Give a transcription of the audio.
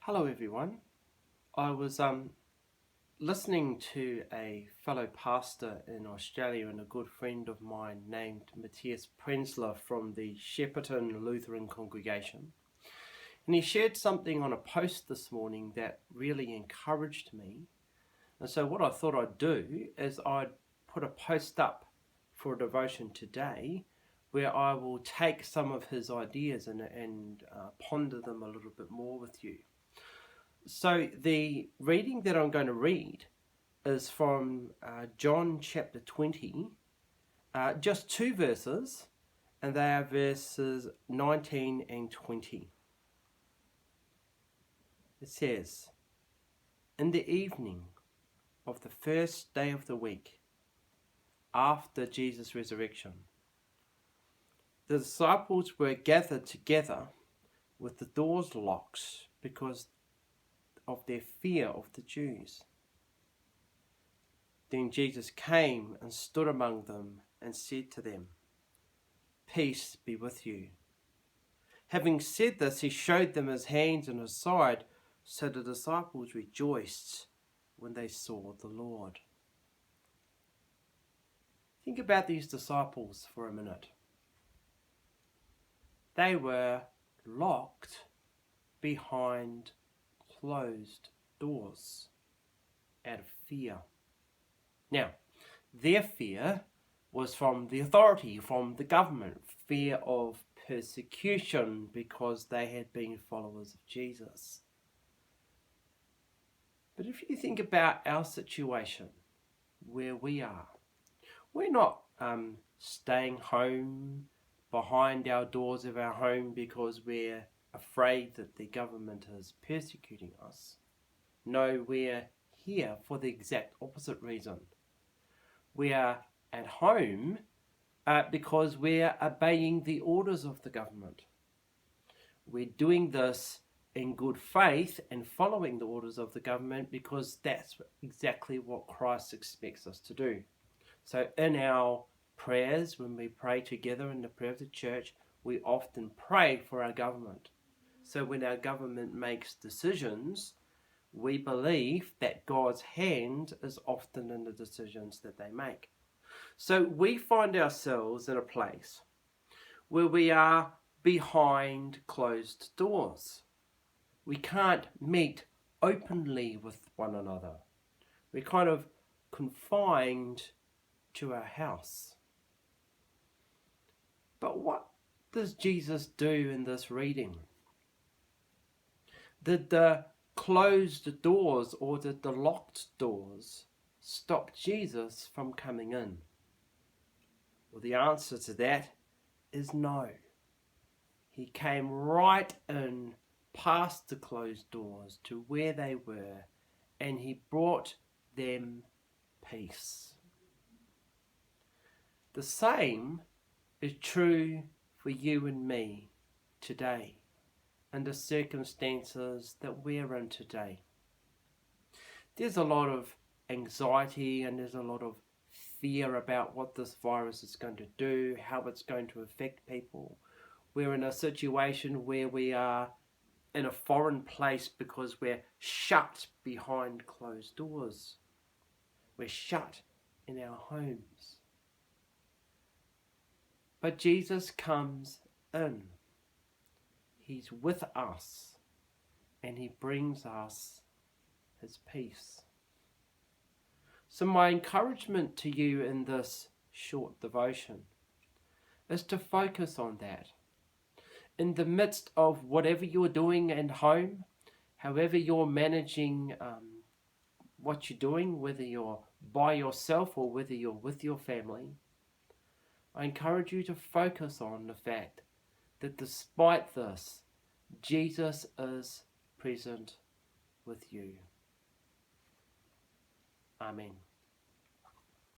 Hello everyone. I was listening to a fellow pastor in Australia and a good friend of mine named Matthias Prenzler from the Shepparton Lutheran congregation. And he shared something on a post this morning that really encouraged me. And so what I thought I'd do is I'd put a post up for a devotion today where I will take some of his ideas and ponder them a little bit more with you. So the reading that I'm going to read is from John chapter 20, just two verses, and they are verses 19 and 20. It says, "In the evening of the first day of the week, after Jesus' resurrection, the disciples were gathered together with the doors locked because of their fear of the Jews. Then Jesus came and stood among them and said to them, 'Peace be with you.' Having said this, he showed them his hands and his side, so the disciples rejoiced when they saw the Lord." Think about these disciples for a minute. They were locked behind closed doors out of fear. Now, their fear was from the authority, from the government, fear of persecution because they had been followers of Jesus. But if you think about our situation, where we are, we're not staying home behind our doors of our home because we're afraid that the government is persecuting us. No, we're here for the exact opposite reason. We are at home because we're obeying the orders of the government. We're doing this in good faith and following the orders of the government because that's exactly what Christ expects us to do. So in our prayers, when we pray together in the prayer of the church, we often pray for our government. So when our government makes decisions, we believe that God's hand is often in the decisions that they make. So we find ourselves in a place where we are behind closed doors. We can't meet openly with one another. We're kind of confined to our house. But what does Jesus do in this reading? Did the closed doors or did the locked doors stop Jesus from coming in? Well, the answer to that is no. He came right in past the closed doors to where they were, and he brought them peace. The same is true for you and me today, and the circumstances that we're in today. There's a lot of anxiety and there's a lot of fear about what this virus is going to do, how it's going to affect people. We're in a situation where we are in a foreign place because we're shut behind closed doors. We're shut in our homes. But Jesus comes in. He's with us, and he brings us his peace. So my encouragement to you in this short devotion is to focus on that. In the midst of whatever you're doing at home, however you're managing what you're doing, whether you're by yourself or whether you're with your family, I encourage you to focus on the fact that despite this, Jesus is present with you. Amen.